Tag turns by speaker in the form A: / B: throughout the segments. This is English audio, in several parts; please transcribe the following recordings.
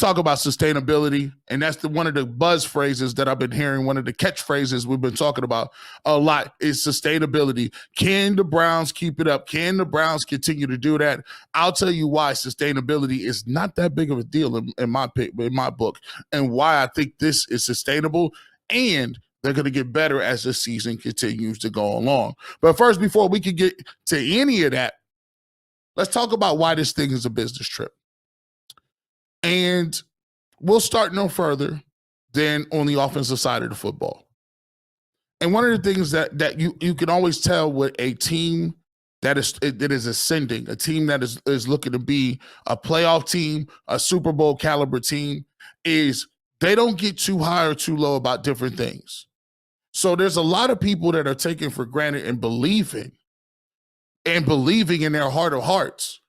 A: talk about sustainability, and that's one of the buzz phrases that I've been hearing, one of the catchphrases we've been talking about a lot is sustainability. Can the Browns keep it up? Can the Browns continue to do that? I'll tell you why sustainability is not that big of a deal in my book, and why I think this is sustainable, and they're going to get better as the season continues to go along. But first, before we can get to any of that, let's talk about why this thing is a business trip. And we'll start no further than on the offensive side of the football. And one of the things that you can always tell with a team that is ascending, a team that is looking to be a playoff team, a Super Bowl caliber team, is they don't get too high or too low about different things. So there's a lot of people that are taking for granted and believing in their heart of hearts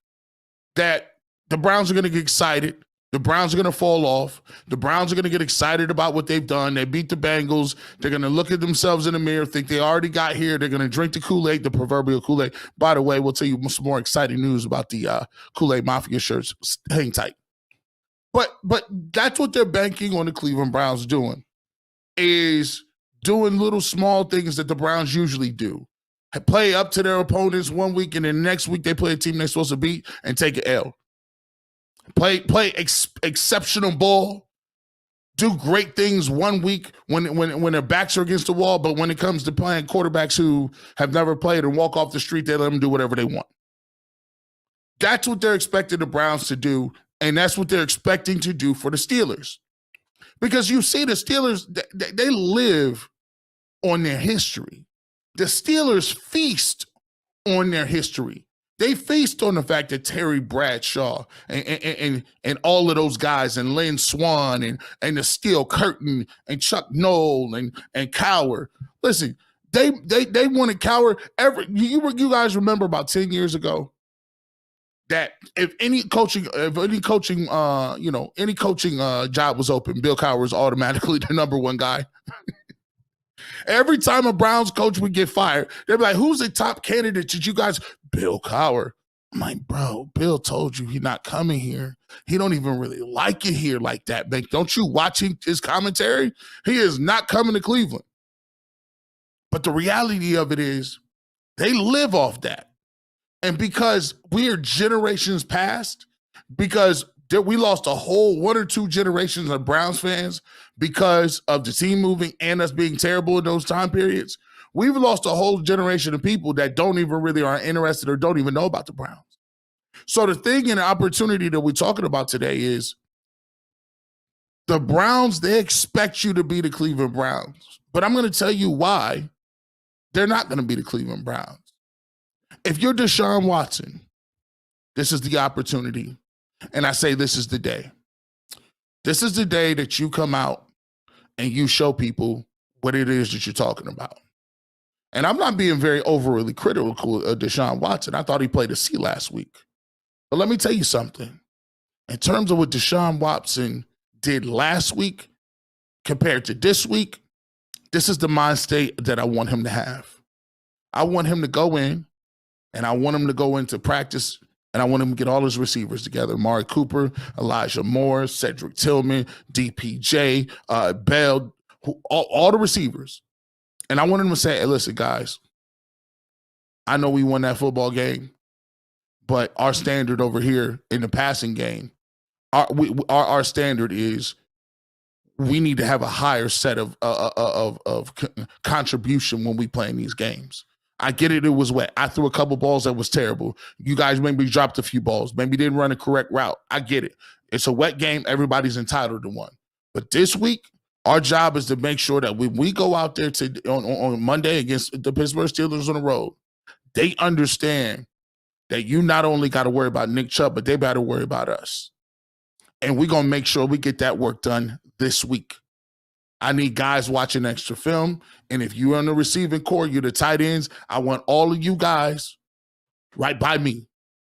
A: that the Browns are going to get excited. The Browns are going to fall off. The Browns are going to get excited about what they've done. They beat the Bengals. They're going to look at themselves in the mirror, think they already got here. They're going to drink the Kool-Aid, the proverbial Kool-Aid. By the way, we'll tell you some more exciting news about the Kool-Aid Mafia shirts. Hang tight. But that's what they're banking on the Cleveland Browns doing, is doing little small things that the Browns usually do. Play up to their opponents one week, and then the next week they play a team they're supposed to beat and take an L. Play exceptional ball, do great things one week when their backs are against the wall, but when it comes to playing quarterbacks who have never played and walk off the street, they let them do whatever they want. That's what they're expecting the Browns to do, and that's what they're expecting to do for the Steelers. Because you see the Steelers, they live on their history. The Steelers feast on their history. They feast on the fact that Terry Bradshaw and all of those guys, and Lynn Swann and the Steel Curtain and Chuck Noll and Cowher. Listen, they wanted Cowher. You guys remember about 10 years ago that if any coaching job was open, Bill Cowher was automatically the number one guy. Every time a Browns coach would get fired, they'd be like, who's the top candidate? Did you guys? Bill Cowher. I'm like, bro, Bill told you he's not coming here. He don't even really like it here like that. Man, don't you watch his commentary? He is not coming to Cleveland. But the reality of it is they live off that. And because we're generations past, because we lost a whole 1 or 2 generations of Browns fans because of the team moving and us being terrible in those time periods, we've lost a whole generation of people that don't even really are interested or don't even know about the Browns. So the thing and the opportunity that we're talking about today is the Browns, they expect you to be the Cleveland Browns. But I'm going to tell you why they're not going to be the Cleveland Browns. If you're Deshaun Watson, this is the opportunity. And I say this is the day. This is the day that you come out and you show people what it is that you're talking about. And I'm not being very overly critical of Deshaun Watson. I thought he played a C last week. But let me tell you something. In terms of what Deshaun Watson did last week compared to this week, this is the mind state that I want him to have. I want him to go in, and I want him to go into practice, and I want him to get all his receivers together. Amari Cooper, Elijah Moore, Cedric Tillman, DPJ, Bell, all the receivers. And I want him to say, hey, listen, guys, I know we won that football game, but our standard over here in the passing game, our standard is we need to have a higher set of contribution when we play in these games. I get it. It was wet. I threw a couple balls that was terrible. You guys maybe dropped a few balls. Maybe didn't run a correct route. I get it. It's a wet game. Everybody's entitled to one. But this week, our job is to make sure that when we go out there on Monday against the Pittsburgh Steelers on the road, they understand that you not only got to worry about Nick Chubb, but they got to worry about us. And we're going to make sure we get that work done this week. I need guys watching extra film. And if you're on the receiving core, you're the tight ends, I want all of you guys right by me.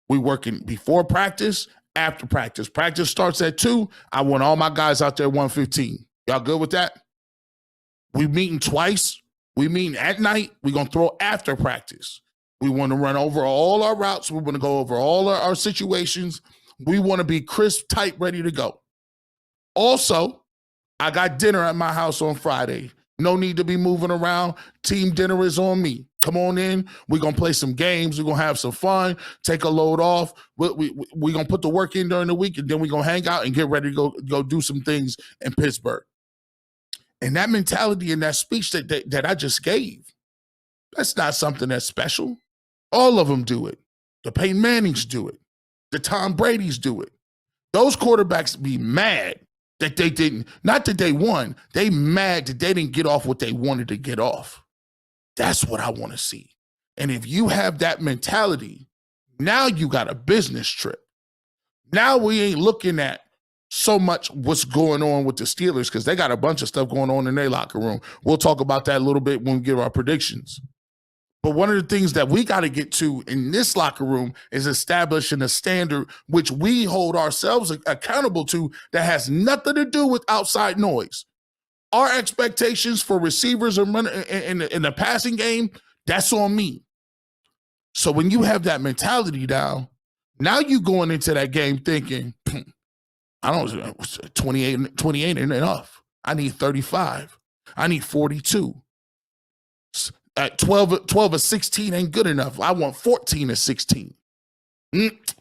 A: We're working before practice, after practice. Practice starts at 2. I want all my guys out there 1:15. Y'all good with that? We meeting twice. We meeting at night. We're going to throw after practice. We want to run over all our routes. We want to go over all our situations. We want to be crisp, tight, ready to go. Also, I got dinner at my house on Friday. No need to be moving around. Team dinner is on me. Come on in. We're going to play some games. We're going to have some fun, take a load off. We're going to put the work in during the week, and then we're going to hang out and get ready to go do some things in Pittsburgh. And that mentality in that speech that I just gave, that's not something that's special. All of them do it. The Peyton Mannings do it. The Tom Brady's do it. Those quarterbacks be mad that they didn't, not that they won, they mad that they didn't get off what they wanted to get off. That's what I want to see. And if you have that mentality, now you got a business trip. Now we ain't looking at so much what's going on with the Steelers because they got a bunch of stuff going on in their locker room. We'll talk about that a little bit when we give our predictions. But one of the things that we got to get to in this locker room is establishing a standard which we hold ourselves accountable to that has nothing to do with outside noise. Our expectations for receivers in the passing game, that's on me. So when you have that mentality down, now you going into that game thinking, I don't know, 28 ain't enough. I need 35. I need 42. 12 or 16 ain't good enough. I want 14 or 16. It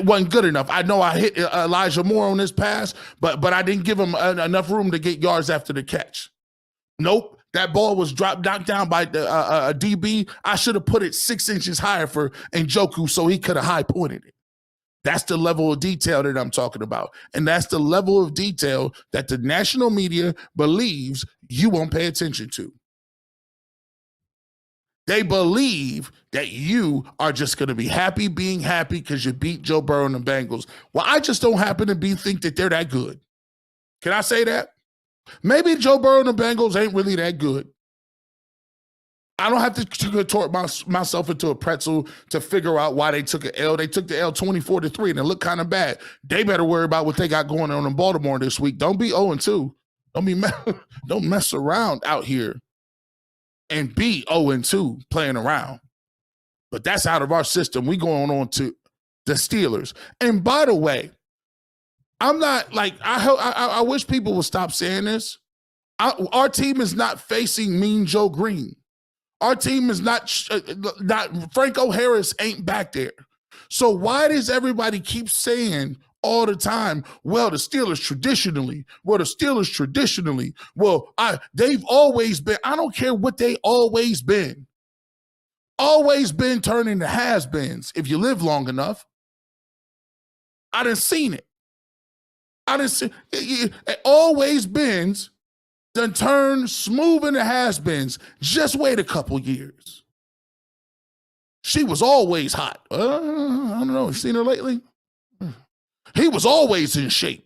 A: wasn't good enough. I know I hit Elijah Moore on this pass, but I didn't give him enough room to get yards after the catch. Nope. That ball was knocked down by a DB. I should have put it 6 inches higher for Njoku so he could have high pointed it. That's the level of detail that I'm talking about. And that's the level of detail that the national media believes you won't pay attention to. They believe that you are just going to be happy being happy because you beat Joe Burrow and the Bengals. Well, I just don't happen to think that they're that good. Can I say that? Maybe Joe Burrow and the Bengals ain't really that good. I don't have to contort myself into a pretzel to figure out why they took an L. They took the L 24-3, and it looked kind of bad. They better worry about what they got going on in Baltimore this week. Don't be 0-2. Don't mess around out here and be 0-2 playing around. But that's out of our system. We going on to the Steelers. And by the way, I'm not like, I wish people would stop saying this. Our team is not facing Mean Joe Green. Our team is not Franco Harris ain't back there. So why does everybody keep saying all the time, well, the Steelers traditionally, they've always been, I don't care what they always been turning to has-beens if you live long enough. I done seen it. Always beens done turn smooth into has-beens. Just wait a couple years. She was always hot. I don't know. You seen her lately? He was always in shape.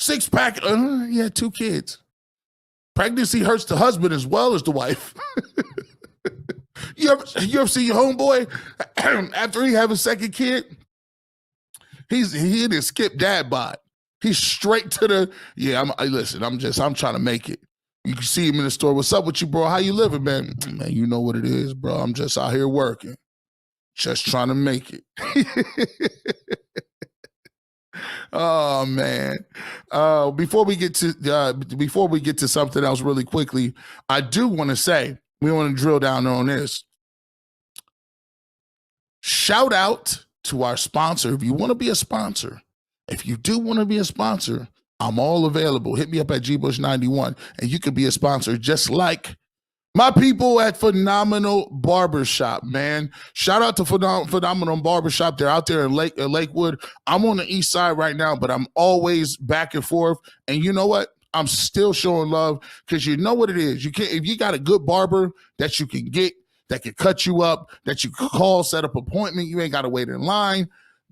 A: 6-pack. He had 2 kids. Pregnancy hurts the husband as well as the wife. You ever see your homeboy after he have a second kid? He didn't skip dad bod. He's straight to the, I'm trying to make it. You can see him in the store. What's up with you, bro? How you living, man? Man, you know what it is, bro. I'm just out here working. Just trying to make it. Oh, man. Before we get to something else really quickly, I do want to say, we want to drill down on this. Shout out to our sponsor. If you want to be a sponsor, if you do want to be a sponsor, I'm all available. Hit me up at GBush91 and you could be a sponsor just like my people at Phenomenal Barbershop, man. Shout out to Phenomenal Barbershop. They're out there in Lakewood. I'm on the east side right now, but I'm always back and forth. And you know what? I'm still showing love because you know what it is. If you got a good barber that you can get, that can cut you up, that you can call, set up appointment, you ain't got to wait in line.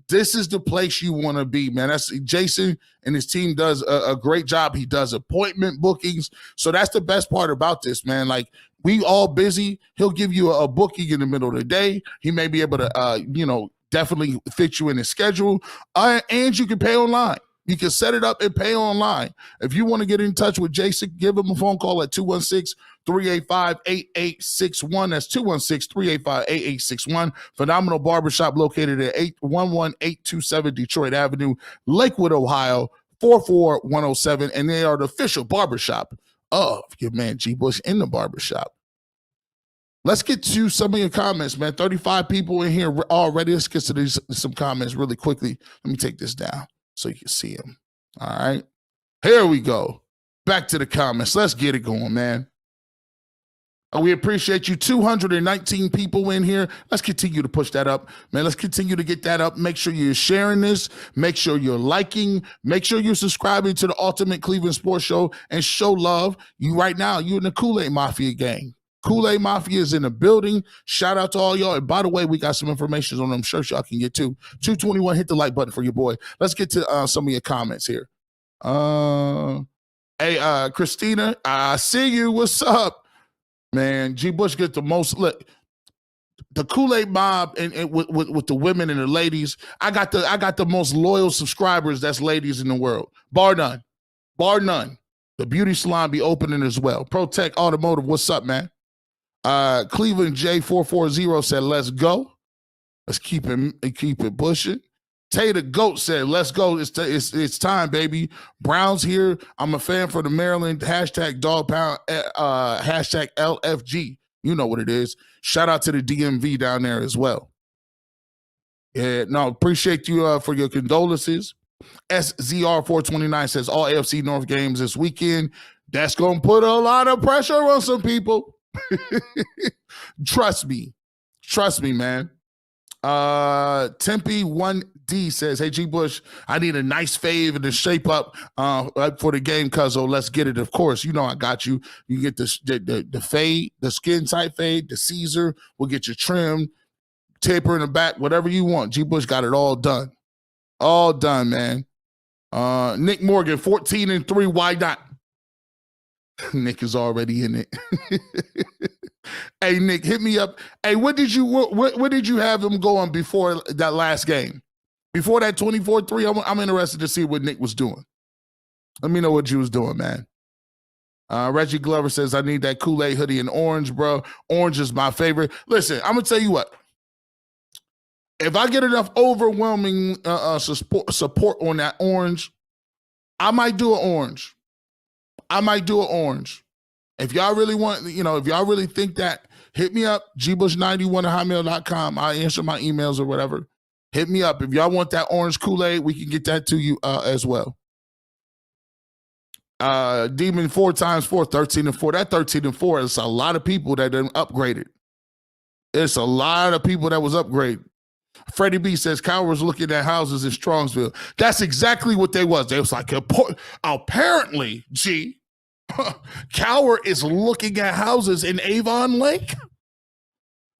A: This is the place you want to be, man. That's Jason and his team does a great job. He does appointment bookings. So that's the best part about this, man. Like, we all busy. He'll give you a booking in the middle of the day. He may be able to, definitely fit you in his schedule. And you can pay online. You can set it up and pay online. If you want to get in touch with Jason, give him a phone call at 216-385-8861. That's 216-385-8861. Phenomenal Barbershop located at 11827 Detroit Avenue, Lakewood, Ohio. 44107, and they are the official barbershop of your man G. Bush in the barbershop. Let's get to some of your comments, man. 35 people in here already. Let's get to some comments really quickly. Let me take this down so you can see them. All right. Here we go. Back to the comments. Let's get it going, man. We appreciate you. 219 people in here. Let's continue to push that up, man. Let's continue to get that up. Make sure you're sharing this. Make sure you're liking. Make sure you're subscribing to the Ultimate Cleveland Sports Show and show love. You right now, you're in the Kool-Aid Mafia gang. Kool-Aid Mafia is in the building. Shout out to all y'all. And by the way, we got some information on them shirts y'all can get too. 221, hit the like button for your boy. Let's get to some of your comments here. Hey, Christina, I see you. What's up? Man, G. Bush get the most. Look, the Kool-Aid mob and with the women and the ladies. I got the most loyal subscribers. That's ladies in the world, bar none, bar none. The beauty salon be opening as well. Protect Automotive. What's up, man? Cleveland J440 said, "Let's go. Let's keep it pushing." Tay the Goat said, "Let's go. It's time, baby. Browns here. I'm a fan for the Maryland. Hashtag dog pound. Hashtag LFG. You know what it is. Shout out to the DMV down there as well." Yeah, no, appreciate you for your condolences. SZR429 says, "All AFC North games this weekend. That's going to put a lot of pressure on some people." Trust me, man. Tempe 1D says, "Hey G Bush, I need a nice fave and to shape up for the game, cuzzo. Let's get it." Of course, you know I got you. You get the fade, the skin tight fade, the Caesar. We'll get you trimmed, taper in the back, whatever you want. G Bush got it all done. All done, man. Nick Morgan, 14-3. Why not? Nick is already in it. Hey, Nick, hit me up. Hey, what did you have them going before that last game? Before that 24-3, I'm interested to see what Nick was doing. Let me know what you was doing, man. Reggie Glover says, "I need that Kool-Aid hoodie in orange, bro. Orange is my favorite." Listen, I'm going to tell you what. If I get enough overwhelming support on that orange, I might do an orange. If y'all really want, if y'all really think that, hit me up, gbush91@hotmail.com. I answer my emails or whatever. Hit me up. If y'all want that orange Kool-Aid, we can get that to you as well. Demon 4x4, 13-4. That 13-4 is a lot of people that done upgraded. It's a lot of people that was upgraded. Freddie B says, "Kyle was looking at houses in Strongsville." That's exactly what they was. They was like, apparently, G, Cower is looking at houses in Avon Lake.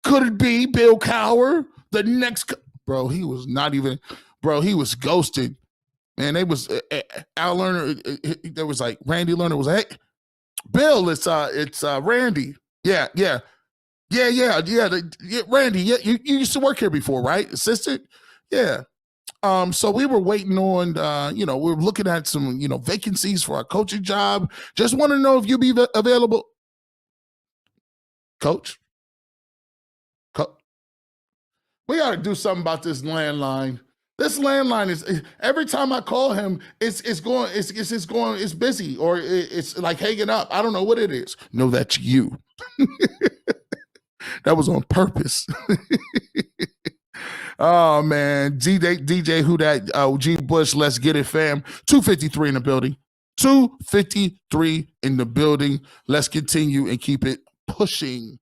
A: Could it be Bill Cower? The next, bro, he was not even, bro, he was ghosted. Man, they was, Al Lerner, there was like, Randy Lerner was like, "Hey, Bill, it's Randy." Yeah. Randy, yeah, you used to work here before, right? Assistant? Yeah. So we were waiting on, we were looking at some, vacancies for our coaching job. Just want to know if you'll be available. Coach? We got to do something about this landline. This landline is, every time I call him, it's busy, or it's like hanging up. I don't know what it is. No, that's you. That was on purpose. Oh, man. DJ who that? G Bush, let's get it, fam. 253 in the building. 253 in the building. Let's continue and keep it pushing.